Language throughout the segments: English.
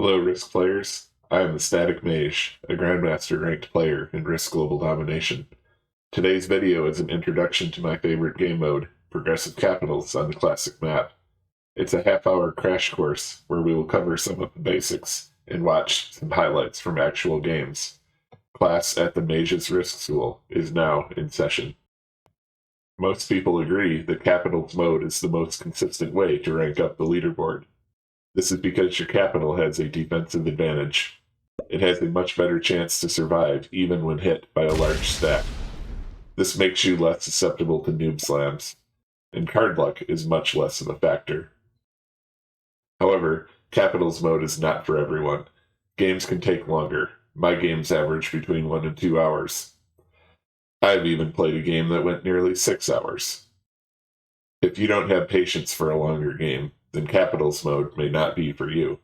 Hello, Risk players. I am the Static Mage, a Grandmaster ranked player in Risk Global Domination. Today's video is an introduction to my favorite game mode, Progressive Capitals on the classic map. It's a half-hour crash course where we will cover some of the basics and watch some highlights from actual games. Class at the Mage's Risk School is now in session. Most people agree that Capitals mode is the most consistent way to rank up the leaderboard. This is because your capital has a defensive advantage. It has a much better chance to survive even when hit by a large stack. This makes you less susceptible to noob slams, and card luck is much less of a factor. However, Capitals mode is not for everyone. Games can take longer. My games average between 1 and 2 hours. I've even played a game that went nearly 6 hours. If you don't have patience for a longer game, then Capitals mode may not be for you.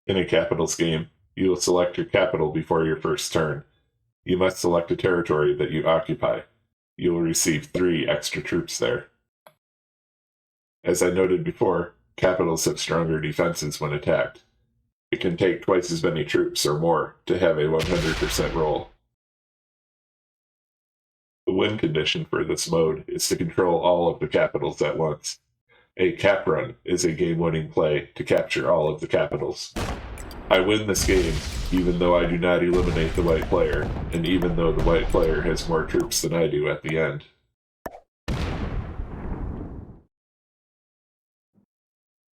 In a Capitals game, you will select your capital before your first turn. You must select a territory that you occupy. You will receive 3 extra troops there. As I noted before, capitals have stronger defenses when attacked. It can take twice as many troops or more to have a 100% roll. The win condition for this mode is to control all of the capitals at once. A cap run is a game-winning play to capture all of the capitals. I win this game even though I do not eliminate the white player, and even though the white player has more troops than I do at the end.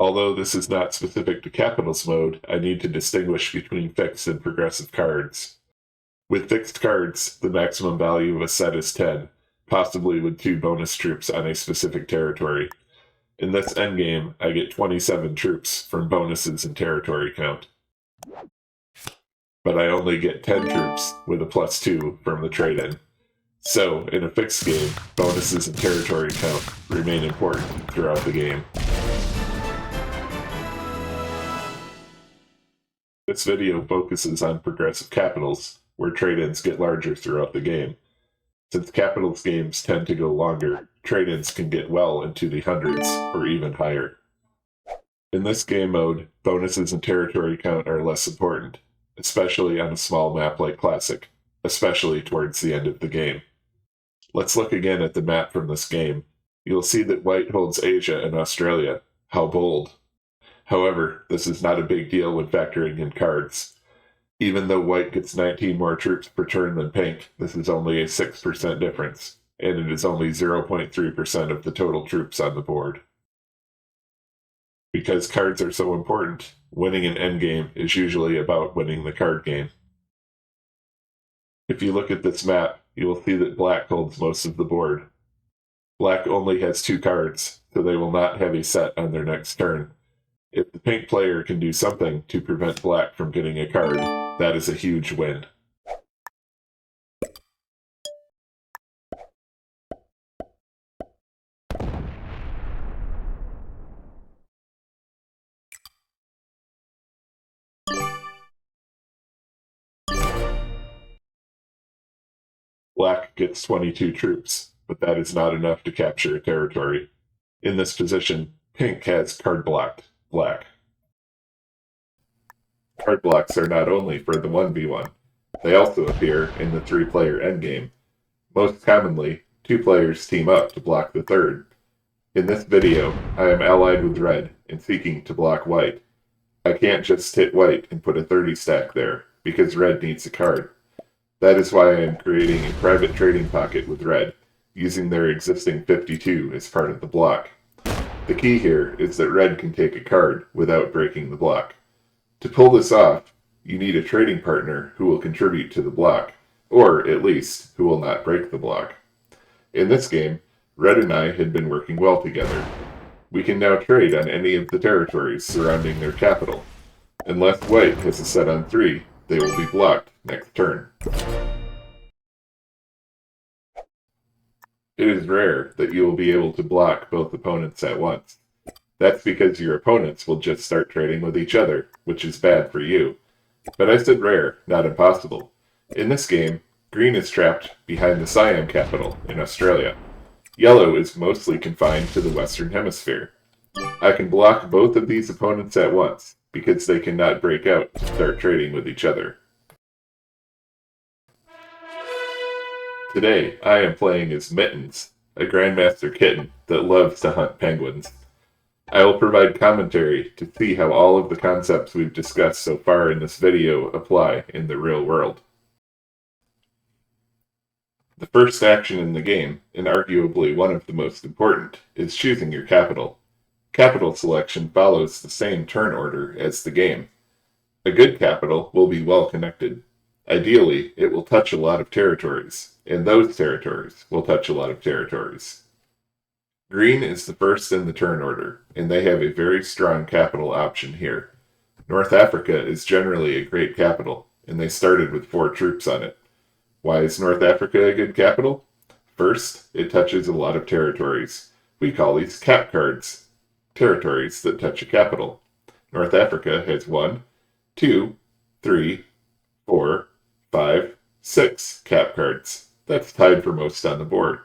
Although this is not specific to Capitals mode, I need to distinguish between fixed and progressive cards. With fixed cards, the maximum value of a set is 10, possibly with 2 bonus troops on a specific territory. In this endgame, I get 27 troops from bonuses and territory count. But I only get 10 troops with a +2 from the trade-in. So, in a fixed game, bonuses and territory count remain important throughout the game. This video focuses on progressive capitals, where trade-ins get larger throughout the game. Since capitals games tend to go longer, trade-ins can get well into the hundreds or even higher. In this game mode, bonuses and territory count are less important, especially on a small map like Classic, especially towards the end of the game. Let's look again at the map from this game. You'll see that white holds Asia and Australia. How bold! However, this is not a big deal when factoring in cards. Even though white gets 19 more troops per turn than pink, this is only a 6% difference, and it is only 0.3% of the total troops on the board. Because cards are so important, winning an endgame is usually about winning the card game. If you look at this map, you will see that black holds most of the board. Black only has 2 cards, so they will not have a set on their next turn. If the pink player can do something to prevent black from getting a card, that is a huge win. Black gets 22 troops, but that is not enough to capture a territory. In this position, pink has card blocked black. Card blocks are not only for the 1v1, they also appear in the 3-player endgame. Most commonly, 2 players team up to block the third. In this video, I am allied with red and seeking to block white. I can't just hit white and put a 30 stack there, because red needs a card. That is why I am creating a private trading pocket with red, using their existing 52 as part of the block. The key here is that red can take a card without breaking the block. To pull this off, you need a trading partner who will contribute to the block, or at least who will not break the block. In this game, red and I had been working well together. We can now trade on any of the territories surrounding their capital. Unless white has a set on 3, they will be blocked next turn. It is rare that you will be able to block both opponents at once. That's because your opponents will just start trading with each other, which is bad for you. But I said rare, not impossible. In this game, green is trapped behind the Siam capital in Australia. Yellow is mostly confined to the Western Hemisphere. I can block both of these opponents at once, because they cannot break out to start trading with each other. Today, I am playing as Mittens, a Grandmaster kitten that loves to hunt penguins. I will provide commentary to see how all of the concepts we've discussed so far in this video apply in the real world. The first action in the game, and arguably one of the most important, is choosing your capital. Capital selection follows the same turn order as the game. A good capital will be well connected. Ideally, it will touch a lot of territories, and those territories will touch a lot of territories. Green is the first in the turn order, and they have a very strong capital option here. North Africa is generally a great capital, and they started with 4 troops on it. Why is North Africa a good capital? First, it touches a lot of territories. We call these cap cards, territories that touch a capital. North Africa has 1, 2, 3, 4, 5, 6 cap cards. That's tied for most on the board.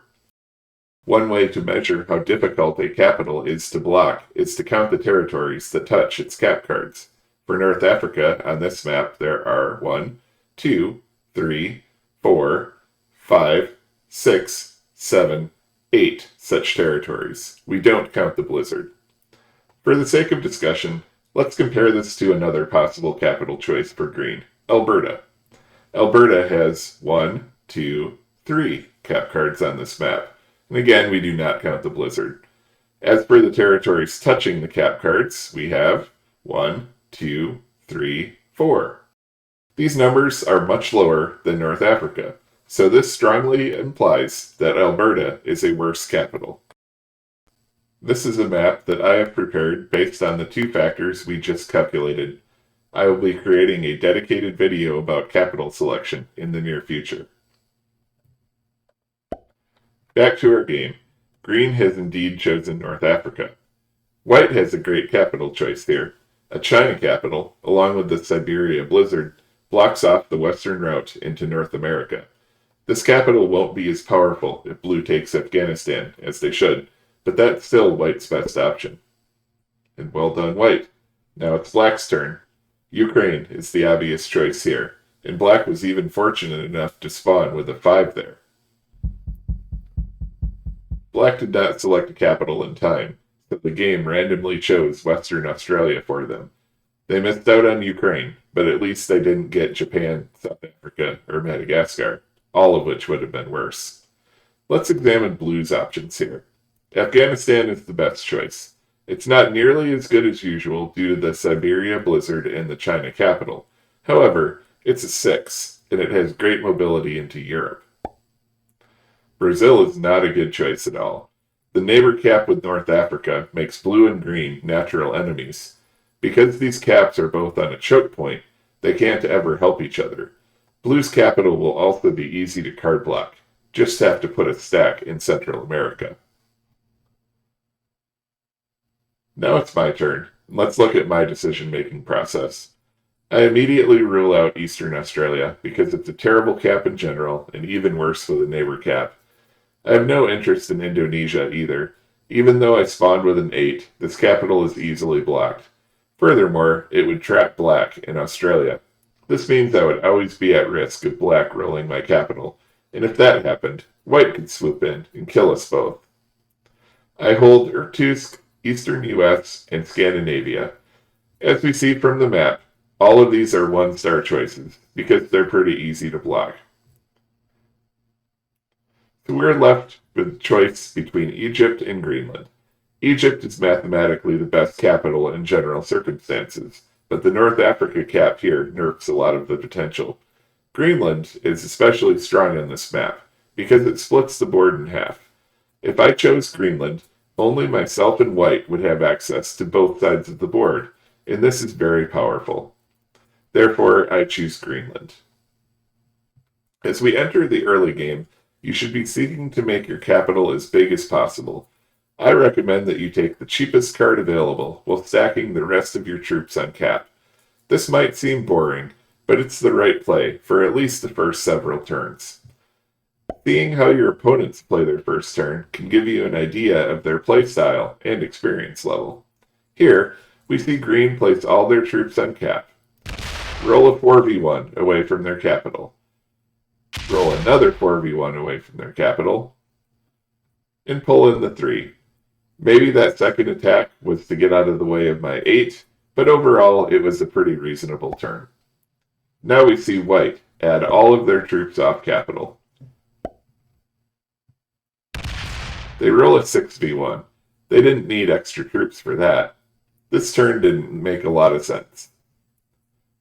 One way to measure how difficult a capital is to block is to count the territories that touch its cap cards. For North Africa, on this map, there are 1, 2, 3, 4, 5, 6, 7, 8 such territories. We don't count the blizzard. For the sake of discussion, let's compare this to another possible capital choice for green, Alberta. Alberta has 1, 2, 3 cap cards on this map. And again, we do not count the blizzard. As for the territories touching the cap cards, we have 1, 2, 3, 4. These numbers are much lower than North Africa, so this strongly implies that Alberta is a worse capital. This is a map that I have prepared based on the 2 factors we just calculated. I will be creating a dedicated video about capital selection in the near future. Back to our game. Green has indeed chosen North Africa. White has a great capital choice here. A China capital, along with the Siberia blizzard, blocks off the western route into North America. This capital won't be as powerful if Blue takes Afghanistan, as they should, but that's still White's best option. And well done, White. Now it's Black's turn. Ukraine is the obvious choice here, and Black was even fortunate enough to spawn with a 5 there. Black did not select a capital in time, so the game randomly chose Western Australia for them. They missed out on Ukraine, but at least they didn't get Japan, South Africa, or Madagascar, all of which would have been worse. Let's examine Blue's options here. Afghanistan is the best choice. It's not nearly as good as usual due to the Siberia blizzard and the China capital. However, it's a 6, and it has great mobility into Europe. Brazil is not a good choice at all. The neighbor cap with North Africa makes Blue and Green natural enemies. Because these caps are both on a choke point, they can't ever help each other. Blue's capital will also be easy to card block. Just have to put a stack in Central America. Now it's my turn. Let's look at my decision-making process. I immediately rule out Eastern Australia because it's a terrible cap in general and even worse with a neighbor cap. I have no interest in Indonesia either. Even though I spawned with an 8, this capital is easily blocked. Furthermore, it would trap Black in Australia. This means I would always be at risk of Black rolling my capital, and if that happened, White could swoop in and kill us both. I hold Irkutsk, Eastern US, and Scandinavia. As we see from the map, all of these are 1-star choices, because they're pretty easy to block. So we're left with a choice between Egypt and Greenland. Egypt is mathematically the best capital in general circumstances, but the North Africa cap here nerfs a lot of the potential. Greenland is especially strong on this map, because it splits the board in half. If I chose Greenland, only myself and White would have access to both sides of the board, and this is very powerful. Therefore, I choose Greenland. As we enter the early game, you should be seeking to make your capital as big as possible. I recommend that you take the cheapest card available while stacking the rest of your troops on cap. This might seem boring, but it's the right play for at least the first several turns. Seeing how your opponents play their first turn can give you an idea of their playstyle and experience level. Here, we see green place all their troops on cap. Roll a 4v1 away from their capital. Roll another 4v1 away from their capital. And pull in the 3. Maybe that second attack was to get out of the way of my 8, but overall it was a pretty reasonable turn. Now we see white add all of their troops off capital. They roll a 6v1. They didn't need extra troops for that. This turn didn't make a lot of sense.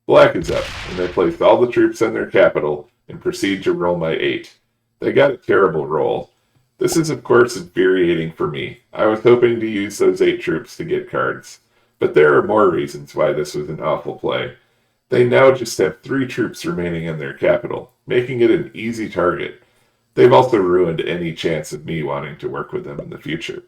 Black is up, and they place all the troops on their capital and proceed to roll my 8. They got a terrible roll. This is of course infuriating for me. I was hoping to use those 8 troops to get cards. But there are more reasons why this was an awful play. They now just have 3 troops remaining in their capital, making it an easy target. They've also ruined any chance of me wanting to work with them in the future.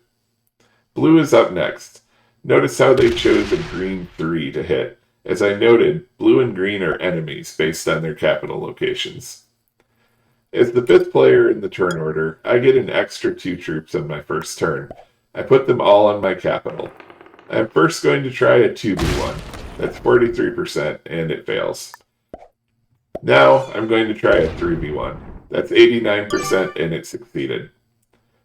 Blue is up next. Notice how they chose a green 3 to hit. As I noted, blue and green are enemies based on their capital locations. As the 5th player in the turn order, I get an extra 2 troops on my first turn. I put them all on my capital. I'm first going to try a 2v1. That's 43%, and it fails. Now I'm going to try a 3v1. That's 89%, and it succeeded.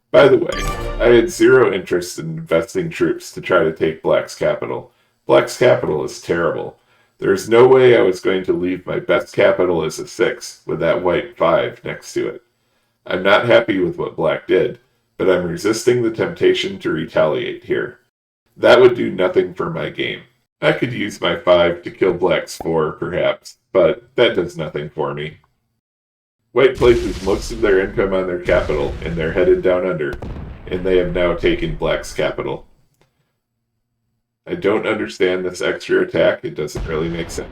By the way, I had zero interest in investing troops to try to take Black's capital. Black's capital is terrible. There is no way I was going to leave my best capital as a 6 with that white 5 next to it. I'm not happy with what Black did, but I'm resisting the temptation to retaliate here. That would do nothing for my game. I could use my 5 to kill Black's 4, perhaps, but that does nothing for me. White places most of their income on their capital, and they're headed down under, and they have now taken Black's capital. I don't understand this extra attack. It doesn't really make sense.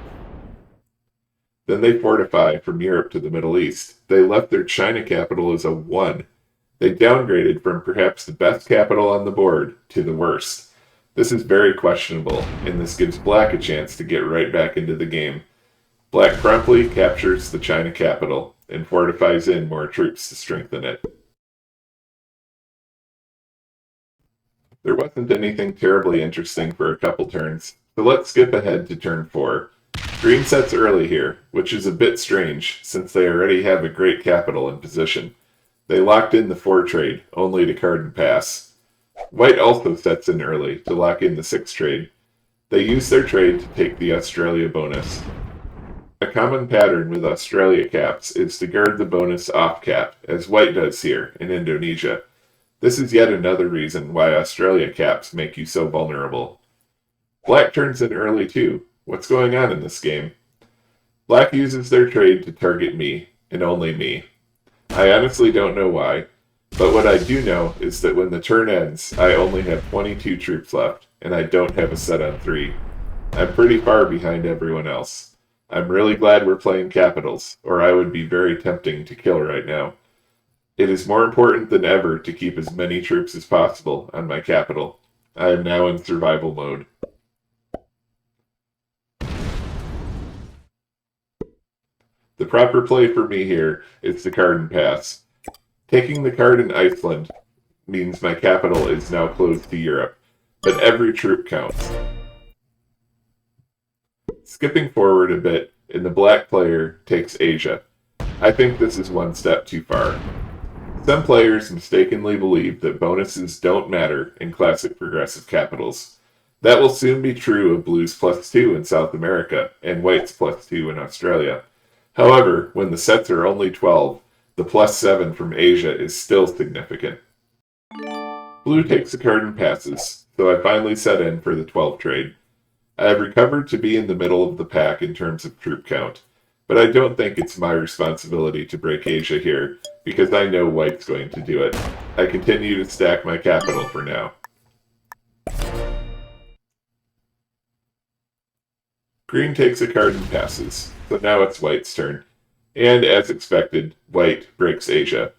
Then they fortify from Europe to the Middle East. They left their China capital as a 1. They downgraded from perhaps the best capital on the board to the worst. This is very questionable, and this gives Black a chance to get right back into the game. Black promptly captures the China capital and fortifies in more troops to strengthen it. There wasn't anything terribly interesting for a couple turns, so let's skip ahead to turn 4. Green sets early here, which is a bit strange since they already have a great capital in position. They locked in the 4 trade, only to card and pass. White also sets in early to lock in the 6 trade. They use their trade to take the Australia bonus. A common pattern with Australia caps is to guard the bonus off cap, as White does here in Indonesia. This is yet another reason why Australia caps make you so vulnerable. Black turns in early too. What's going on in this game? Black uses their trade to target me, and only me. I honestly don't know why, but what I do know is that when the turn ends, I only have 22 troops left, and I don't have a set on 3. I'm pretty far behind everyone else. I'm really glad we're playing capitals, or I would be very tempting to kill right now. It is more important than ever to keep as many troops as possible on my capital. I am now in survival mode. The proper play for me here is to card and pass. Taking the card in Iceland means my capital is now closed to Europe, but every troop counts. Skipping forward a bit, and the black player takes Asia. I think this is one step too far. Some players mistakenly believe that bonuses don't matter in classic progressive capitals. That will soon be true of blue's +2 in South America and white's +2 in Australia. However, when the sets are only 12, the +7 from Asia is still significant. Blue takes a card and passes, so I finally set in for the 12 trade. I have recovered to be in the middle of the pack in terms of troop count, but I don't think it's my responsibility to break Asia here, because I know white's going to do it. I continue to stack my capital for now. Green takes a card and passes, so now it's white's turn. And as expected, white breaks Asia.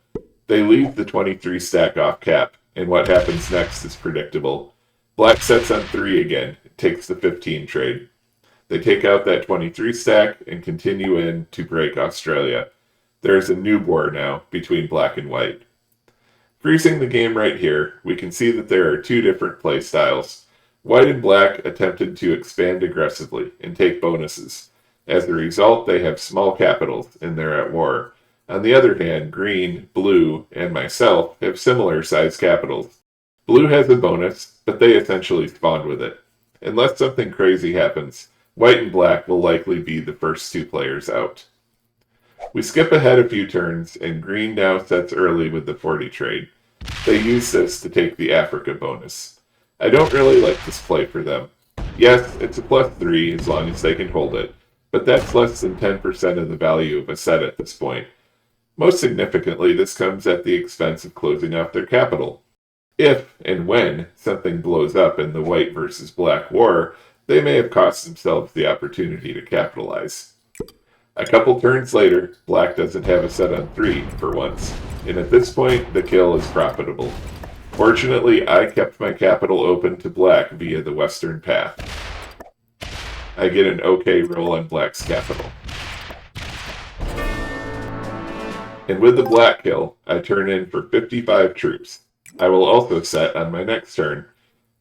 They leave the 23 stack off cap, and what happens next is predictable. Black sets on 3 again, takes the 15 trade. They take out that 23 stack and continue in to break Australia. There is a new war now between black and white. Freezing the game right here, we can see that there are 2 different play styles. White and black attempted to expand aggressively and take bonuses. As a result, they have small capitals and they're at war. On the other hand, green, blue, and myself have similar sized capitals. Blue has a bonus, but they essentially spawned with it. Unless something crazy happens, white and black will likely be the first two players out. We skip ahead a few turns, and green now sets early with the 40 trade. They use this to take the Africa bonus. I don't really like this play for them. Yes, it's a +3 as long as they can hold it, but that's less than 10% of the value of a set at this point. Most significantly, this comes at the expense of closing off their capital. If and when something blows up in the white versus black war, they may have cost themselves the opportunity to capitalize. A couple turns later, black doesn't have a set on 3 for once, and at this point the kill is profitable. Fortunately, I kept my capital open to black via the western path. I get an okay roll on black's capital. And with the black kill, I turn in for 55 troops. I will also set on my next turn.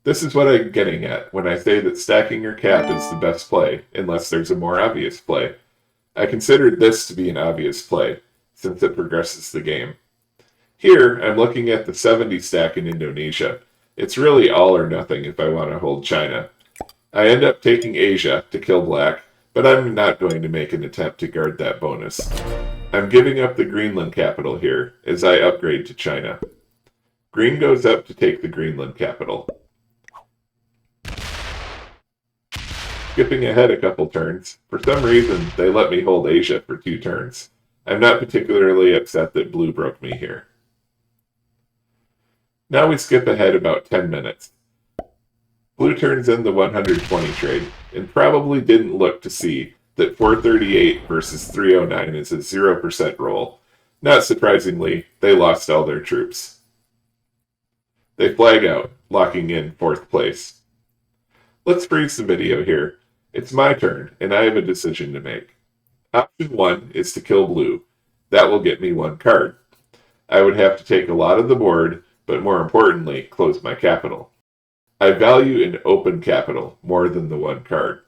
This is what I'm getting at when I say that stacking your cap is the best play, unless there's a more obvious play. I considered this to be an obvious play, since it progresses the game. Here, I'm looking at the 70 stack in Indonesia. It's really all or nothing if I want to hold China. I end up taking Asia to kill black, but I'm not going to make an attempt to guard that bonus. I'm giving up the Greenland capital here, as I upgrade to China. Green goes up to take the Greenland capital. Skipping ahead a couple turns, for some reason they let me hold Asia for 2 turns. I'm not particularly upset that blue broke me here. Now we skip ahead about 10 minutes. Blue turns in the 120 trade, and probably didn't look to see that 438 versus 309 is a 0% roll. Not surprisingly, they lost all their troops. They flag out, locking in 4th place. Let's freeze the video here. It's my turn, and I have a decision to make. Option 1 is to kill blue. That will get me 1 card. I would have to take a lot of the board, but more importantly, close my capital. I value an open capital more than the 1 card.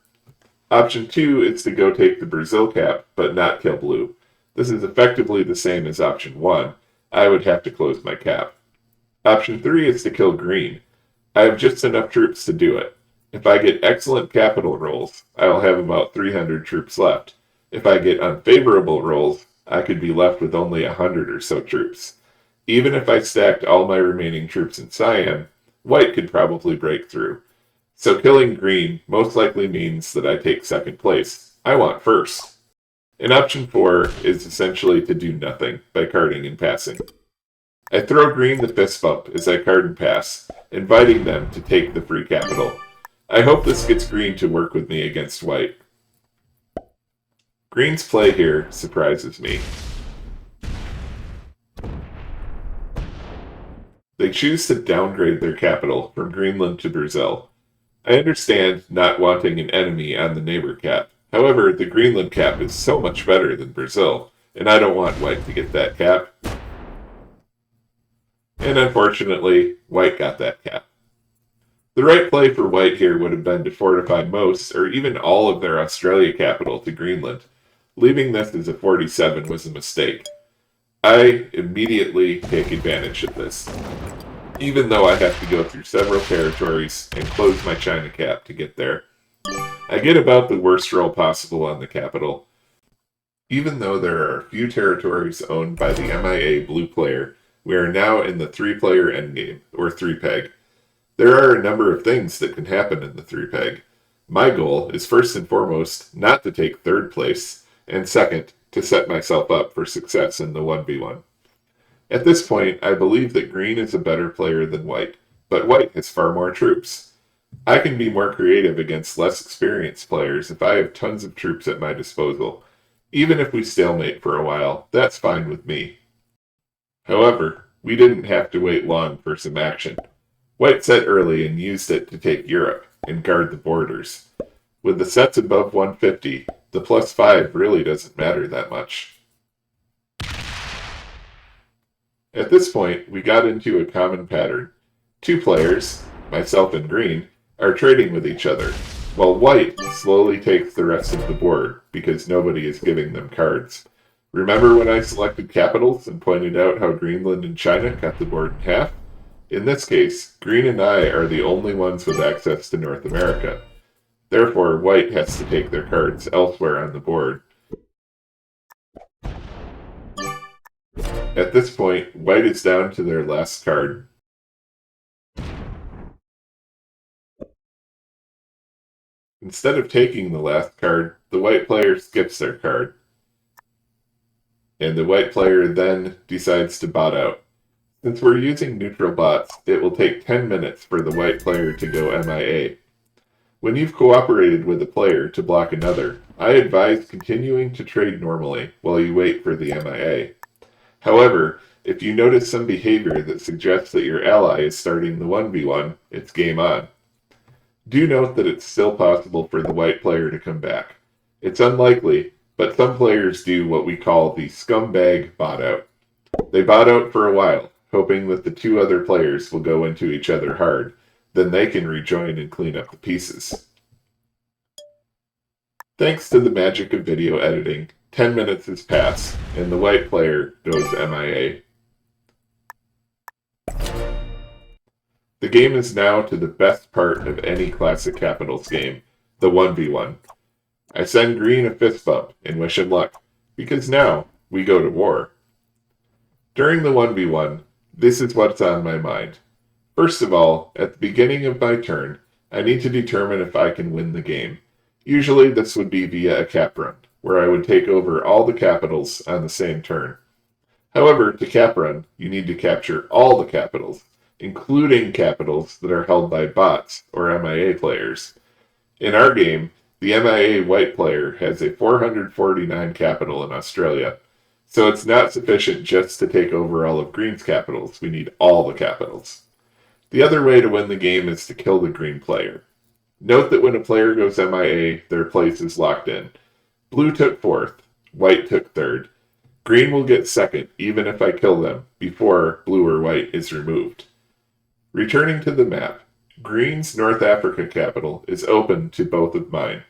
Option 2 is to go take the Brazil cap, but not kill blue. This is effectively the same as option 1. I would have to close my cap. Option 3 is to kill green. I have just enough troops to do it. If I get excellent capital rolls, I will have about 300 troops left. If I get unfavorable rolls, I could be left with only 100 or so troops. Even if I stacked all my remaining troops in Siam, white could probably break through. So killing green most likely means that I take 2nd place. I want 1st. And option 4 is essentially to do nothing by carding and passing. I throw green the fist bump as I card and pass, inviting them to take the free capital. I hope this gets green to work with me against white. Green's play here surprises me. They choose to downgrade their capital from Greenland to Brazil. I understand not wanting an enemy on the neighbor cap. However, the Greenland cap is so much better than Brazil, and I don't want white to get that cap. And unfortunately, white got that cap. The right play for white here would have been to fortify most, or even all of their Australia capital to Greenland. Leaving this as a 47 was a mistake. I immediately take advantage of this, even though I have to go through several territories and close my China cap to get there. I get about the worst roll possible on the capital. Even though there are a few territories owned by the MIA blue player, we are now in the 3-player endgame, or 3-peg. There are a number of things that can happen in the 3-peg. My goal is first and foremost not to take 3rd place, and second, to set myself up for success in the 1v1. At this point, I believe that green is a better player than white, but white has far more troops. I can be more creative against less experienced players if I have tons of troops at my disposal. Even if we stalemate for a while, that's fine with me. However, we didn't have to wait long for some action. White set early and used it to take Europe and guard the borders. With the sets above 150, the +5 really doesn't matter that much. At this point, we got into a common pattern. 2 players, myself and green, are trading with each other, while white slowly takes the rest of the board because nobody is giving them cards. Remember when I selected capitals and pointed out how Greenland and China cut the board in half? In this case, Green and I are the only ones with access to North America. Therefore, white has to take their cards elsewhere on the board. At this point, white is down to their last card. Instead of taking the last card, the white player skips their card. And the white player then decides to bot out. Since we're using neutral bots, it will take 10 minutes for the white player to go MIA. When you've cooperated with a player to block another, I advise continuing to trade normally while you wait for the MIA. However, if you notice some behavior that suggests that your ally is starting the 1v1, it's game on. Do note that it's still possible for the white player to come back. It's unlikely, but some players do what we call the scumbag bot out. They bot out for a while, hoping that the two other players will go into each other hard. Then they can rejoin and clean up the pieces. Thanks to the magic of video editing, 10 minutes has passed, and the white player goes MIA. The game is now to the best part of any classic Capitals game, the 1v1. I send Green a fist bump and wish him luck, because now we go to war. During the 1v1, this is what's on my mind. First of all, at the beginning of my turn, I need to determine if I can win the game. Usually this would be via a cap run, where I would take over all the capitals on the same turn. However, to cap run, you need to capture all the capitals, including capitals that are held by bots or MIA players. In our game, the MIA white player has a 449 capital in Australia, so it's not sufficient just to take over all of Green's capitals. We need all the capitals. The other way to win the game is to kill the green player. Note that when a player goes MIA, their place is locked in. Blue took fourth, white took third. Green will get second even if I kill them before blue or white is removed. Returning to the map, Green's North Africa capital is open to both of mine.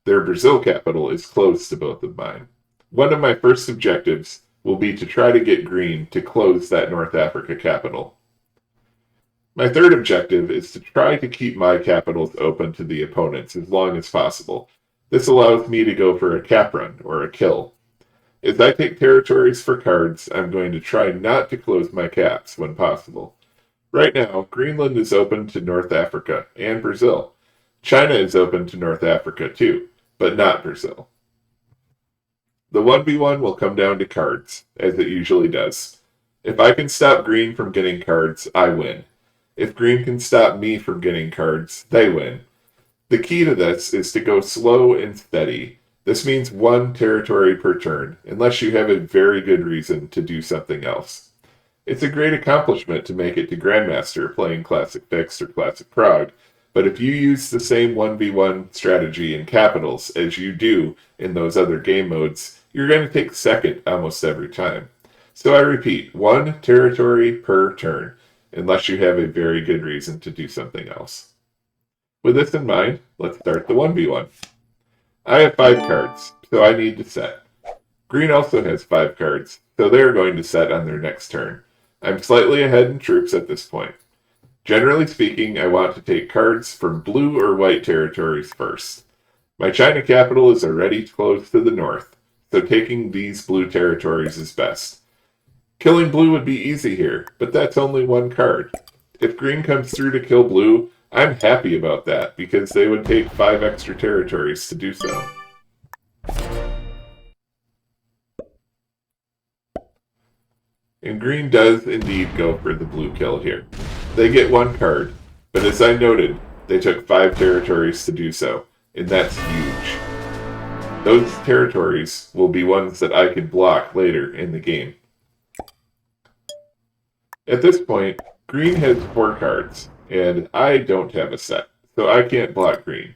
Their Brazil capital is closed to both of mine. One of my first objectives will be to try to get Green to close that North Africa capital. My third objective is to try to keep my capitals open to the opponents as long as possible. This allows me to go for a cap run or a kill. As I take territories for cards, I'm going to try not to close my caps when possible. Right now, Greenland is open to North Africa and Brazil. China is open to North Africa too, but not Brazil. The 1v1 will come down to cards, as it usually does. If I can stop Green from getting cards, I win. If Green can stop me from getting cards, they win. The key to this is to go slow and steady. This means one territory per turn, unless you have a very good reason to do something else. It's a great accomplishment to make it to Grandmaster playing Classic Fixed or Classic Prague, but if you use the same 1v1 strategy in capitals as you do in those other game modes, you're going to take second almost every time. So I repeat, one territory per turn, unless you have a very good reason to do something else. With this in mind, let's start the 1v1. I have 5 cards, so I need to set. Green also has 5 cards, so they are going to set on their next turn. I'm slightly ahead in troops at this point. Generally speaking, I want to take cards from blue or white territories first. My China capital is already close to the north, so taking these blue territories is best. Killing blue would be easy here, but that's only one card. If green comes through to kill blue, I'm happy about that, because they would take 5 extra territories to do so. And green does indeed go for the blue kill here. They get 1 card, but as I noted, they took 5 territories to do so, and that's huge. Those territories will be ones that I can block later in the game. At this point, green has 4 cards, and I don't have a set, so I can't block green.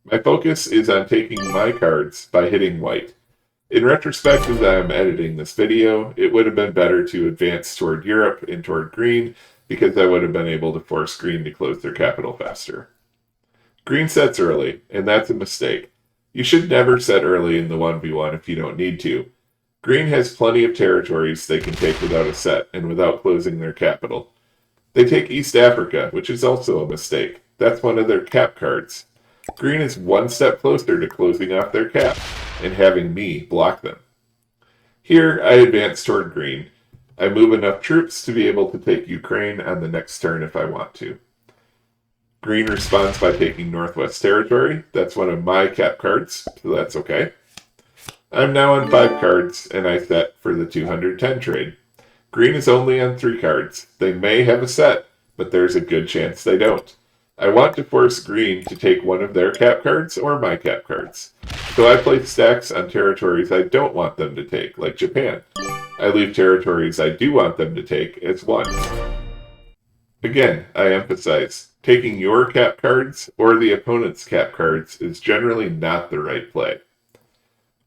My focus is on taking my cards by hitting white. In retrospect, as I am editing this video, it would have been better to advance toward Europe and toward green, because I would have been able to force green to close their capital faster. Green sets early, and that's a mistake. You should never set early in the 1v1 if you don't need to. Green has plenty of territories they can take without a set and without closing their capital. They take East Africa, which is also a mistake. That's one of their cap cards. Green is one step closer to closing off their cap and having me block them. Here, I advance toward green. I move enough troops to be able to take Ukraine on the next turn if I want to. Green responds by taking Northwest Territory. That's one of my cap cards, so that's okay. I'm now on 5 cards, and I set for the 210 trade. Green is only on 3 cards. They may have a set, but there's a good chance they don't. I want to force green to take one of their cap cards or my cap cards. So I place stacks on territories I don't want them to take, like Japan. I leave territories I do want them to take as ones. Again, I emphasize, taking your cap cards or the opponent's cap cards is generally not the right play.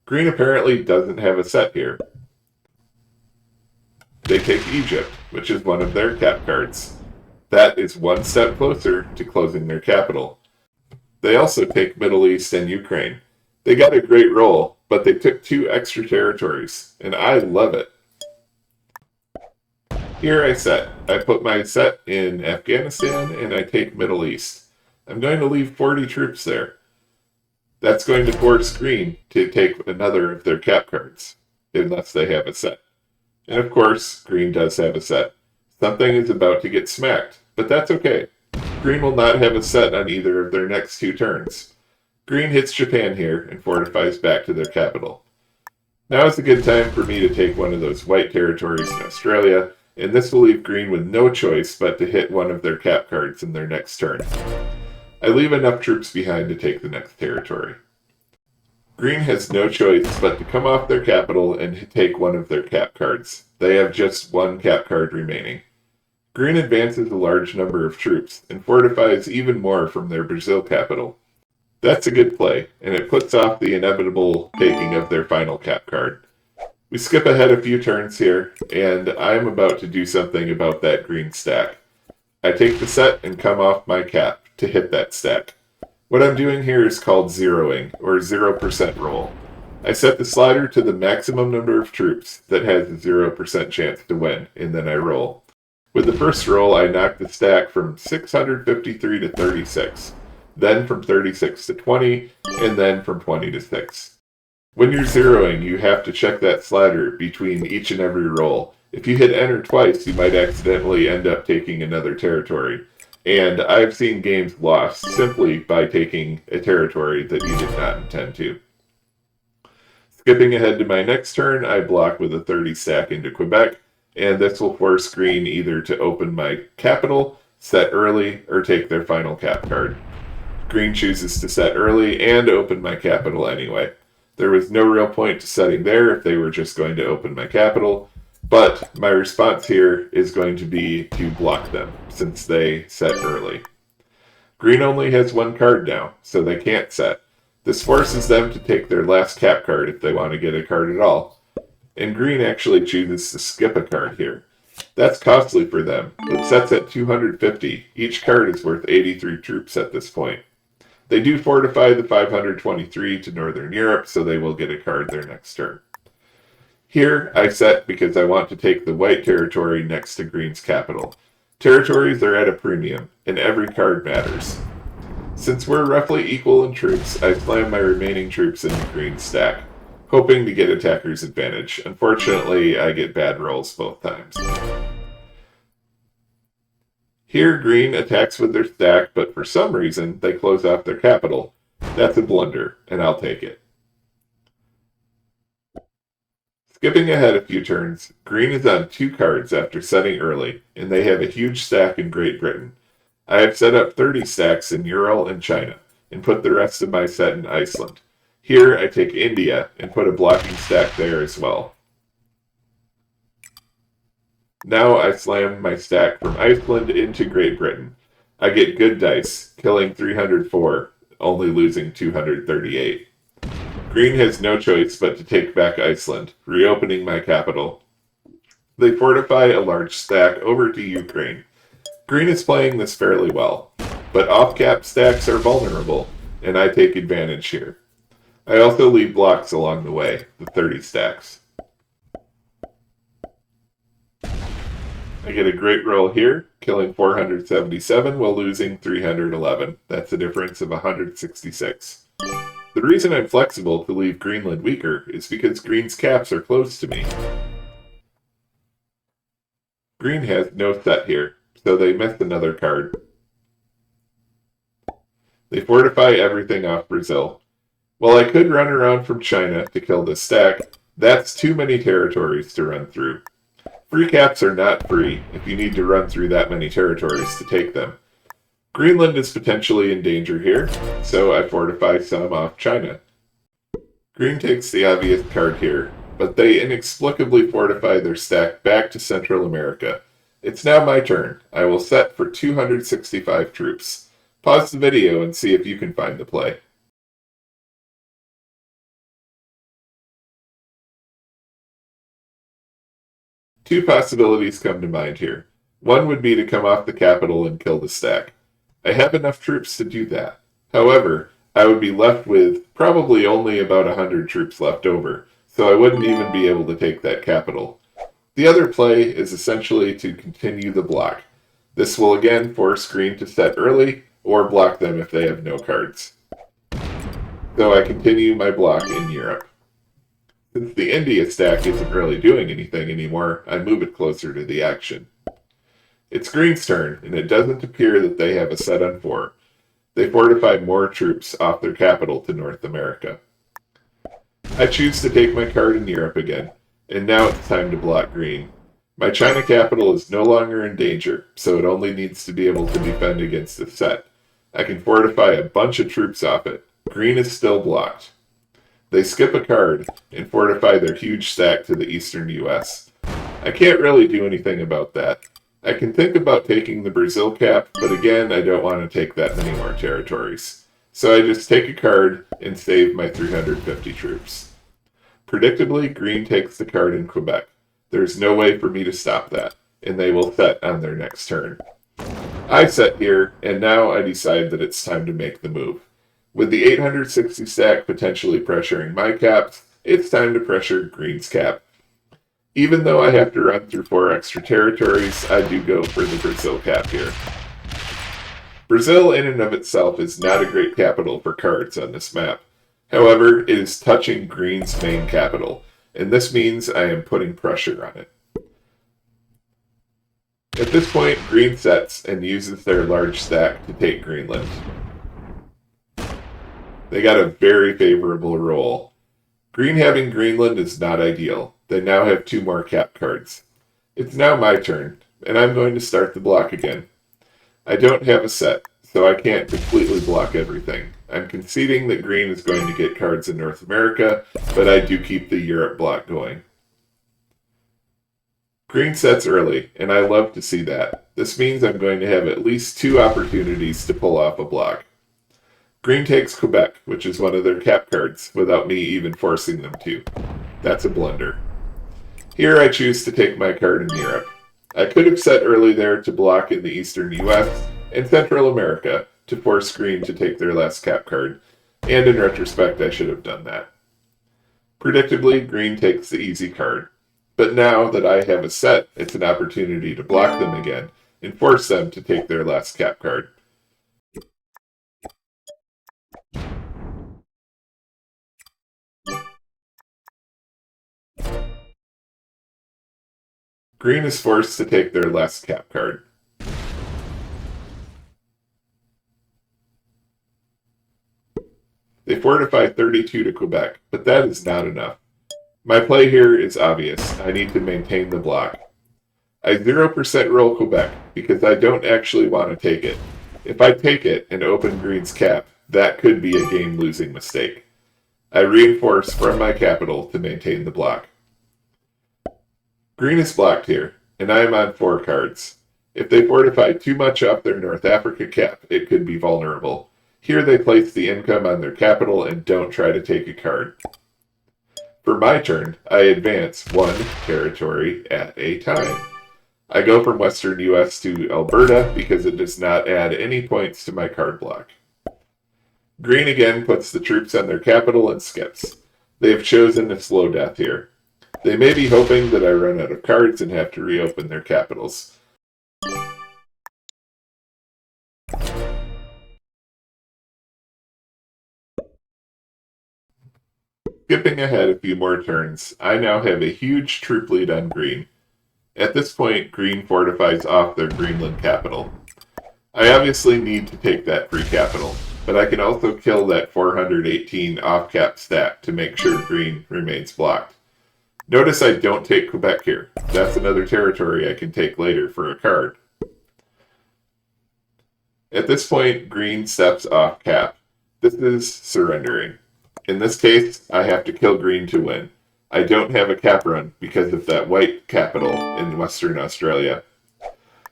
Green apparently doesn't have a set here. They take Egypt, which is one of their cap cards. That is one step closer to closing their capital. They also take Middle East and Ukraine. They got a great roll, but they took 2 extra territories, and I love it. Here I set. I put my set in Afghanistan, and I take Middle East. I'm going to leave 40 troops there. That's going to force green to take another of their cap cards, unless they have a set. And of course, green does have a set. Something is about to get smacked, but that's okay. Green will not have a set on either of their next 2 turns. Green hits Japan here and fortifies back to their capital. Now is a good time for me to take one of those white territories in Australia, and this will leave green with no choice but to hit one of their cap cards in their next turn. I leave enough troops behind to take the next territory. Green has no choice but to come off their capital and take one of their cap cards. They have just 1 cap card remaining. Green advances a large number of troops and fortifies even more from their Brazil capital. That's a good play, and it puts off the inevitable taking of their final cap card. We skip ahead a few turns here, and I'm about to do something about that green stack. I take the set and come off my cap to hit that stack. What I'm doing here is called zeroing, or 0% roll. I set the slider to the maximum number of troops that has a 0% chance to win, and then I roll. With the first roll, I knock the stack from 653 to 36, then from 36 to 20, and then from 20 to 6. When you're zeroing, you have to check that slider between each and every roll. If you hit enter twice, you might accidentally end up taking another territory. And I've seen games lost simply by taking a territory that you did not intend to. Skipping ahead to my next turn, I block with a 30 stack into Quebec, and this will force green either to open my capital, set early, or take their final cap card. Green chooses to set early and open my capital anyway. There was no real point to setting there if they were just going to open my capital, but my response here is going to be to block them, since they set early. Green only has 1 card now, so they can't set. This forces them to take their last cap card if they want to get a card at all. And green actually chooses to skip a card here. That's costly for them, with sets at 250. Each card is worth 83 troops at this point. They do fortify the 523 to Northern Europe, so they will get a card their next turn. Here, I set because I want to take the white territory next to green's capital. Territories are at a premium, and every card matters. Since we're roughly equal in troops, I slam my remaining troops into green's stack, hoping to get attacker's advantage. Unfortunately, I get bad rolls both times. Here, green attacks with their stack, but for some reason, they close off their capital. That's a blunder, and I'll take it. Skipping ahead a few turns, green is on 2 cards after setting early, and they have a huge stack in Great Britain. I have set up 30 stacks in Ural and China, and put the rest of my set in Iceland. Here, I take India, and put a blocking stack there as well. Now I slam my stack from Iceland into Great Britain. I get good dice, killing 304, only losing 238. Green has no choice but to take back Iceland, reopening my capital. They fortify a large stack over to Ukraine. Green is playing this fairly well, but off-cap stacks are vulnerable, and I take advantage here. I also leave blocks along the way, the 30 stacks. I get a great roll here, killing 477 while losing 311. That's a difference of 166. The reason I'm flexible to leave Greenland weaker is because Green's caps are close to me. Green has no set here, so they miss another card. They fortify everything off Brazil. While I could run around from China to kill this stack, that's too many territories to run through. Free caps are not free if you need to run through that many territories to take them. Greenland is potentially in danger here, so I fortify some off China. Green takes the obvious card here, but they inexplicably fortify their stack back to Central America. It's now my turn. I will set for 265 troops. Pause the video and see if you can find the play. Two possibilities come to mind here. One would be to come off the capital and kill the stack. I have enough troops to do that. However, I would be left with probably only about 100 troops left over, so I wouldn't even be able to take that capital. The other play is essentially to continue the block. This will again force Green to set early, or block them if they have no cards. So I continue my block in Europe. Since the India stack isn't really doing anything anymore, I move it closer to the action. It's Green's turn, and it doesn't appear that they have a set on 4. They fortify more troops off their capital to North America. I choose to take my card in Europe again, and now it's time to block Green. My China capital is no longer in danger, so it only needs to be able to defend against a set. I can fortify a bunch of troops off it. Green is still blocked. They skip a card and fortify their huge stack to the eastern US. I can't really do anything about that. I can think about taking the Brazil cap, but again, I don't want to take that many more territories. So I just take a card and save my 350 troops. Predictably, Green takes the card in Quebec. There's no way for me to stop that, and they will set on their next turn. I set here, and now I decide that it's time to make the move. With the 860 stack potentially pressuring my caps, it's time to pressure Green's cap. Even though I have to run through 4 extra territories, I do go for the Brazil cap here. Brazil in and of itself is not a great capital for cards on this map. However, it is touching Green's main capital, and this means I am putting pressure on it. At this point, Green sets and uses their large stack to take Greenland. They got a very favorable roll. Green having Greenland is not ideal. They now have 2 more cap cards. It's now my turn, and I'm going to start the block again. I don't have a set, so I can't completely block everything. I'm conceding that Green is going to get cards in North America, but I do keep the Europe block going. Green sets early, and I love to see that. This means I'm going to have at least 2 opportunities to pull off a block. Green takes Quebec, which is one of their cap cards, without me even forcing them to. That's a blunder. Here I choose to take my card in Europe. I could have set early there to block in the eastern US and Central America to force Green to take their last cap card, and in retrospect I should have done that. Predictably, Green takes the easy card. But now that I have a set, it's an opportunity to block them again and force them to take their last cap card. Green is forced to take their last cap card. They fortify 32 to Quebec, but that is not enough. My play here is obvious. I need to maintain the block. I 0% roll Quebec because I don't actually want to take it. If I take it and open Green's cap, that could be a game-losing mistake. I reinforce from my capital to maintain the block. Green is blocked here, and I am on 4 cards. If they fortify too much off their North Africa cap, it could be vulnerable. Here they place the income on their capital and don't try to take a card. For my turn, I advance 1 territory at a time. I go from western US to Alberta because it does not add any points to my card block. Green again puts the troops on their capital and skips. They have chosen a slow death here. They may be hoping that I run out of cards and have to reopen their capitals. Skipping ahead a few more turns, I now have a huge troop lead on green. At this point, green fortifies off their Greenland capital. I obviously need to take that free capital, but I can also kill that 418 off-cap stack to make sure green remains blocked. Notice I don't take Quebec here. That's another territory I can take later for a card. At this point, green steps off cap. This is surrendering. In this case, I have to kill green to win. I don't have a cap run because of that white capital in Western Australia.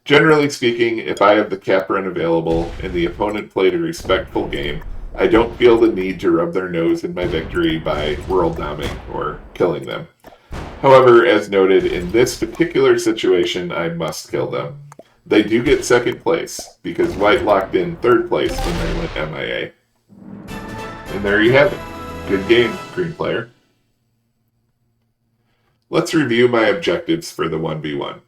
Generally speaking, if I have the cap run available and the opponent played a respectful game, I don't feel the need to rub their nose in my victory by world domming or killing them. However, as noted, in this particular situation, I must kill them. They do get second place, because white locked in third place when they went MIA. And there you have it. Good game, green player. Let's review my objectives for the 1v1.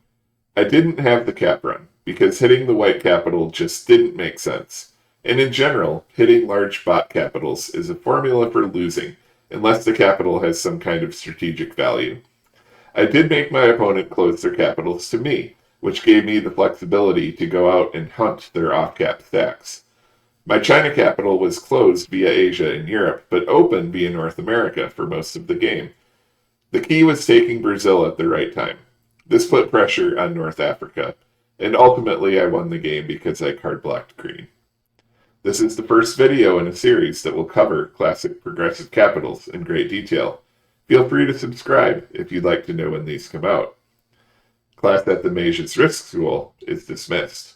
I didn't have the cap run, because hitting the white capital just didn't make sense. And in general, hitting large bot capitals is a formula for losing, unless the capital has some kind of strategic value. I did make my opponent close their capitals to me, which gave me the flexibility to go out and hunt their off-cap stacks. My China capital was closed via Asia and Europe, but open via North America for most of the game. The key was taking Brazil at the right time. This put pressure on North Africa, and ultimately I won the game because I card-blocked green. This is the first video in a series that will cover classic progressive capitals in great detail. Feel free to subscribe if you'd like to know when these come out. Class at the Mage's Risk School is dismissed.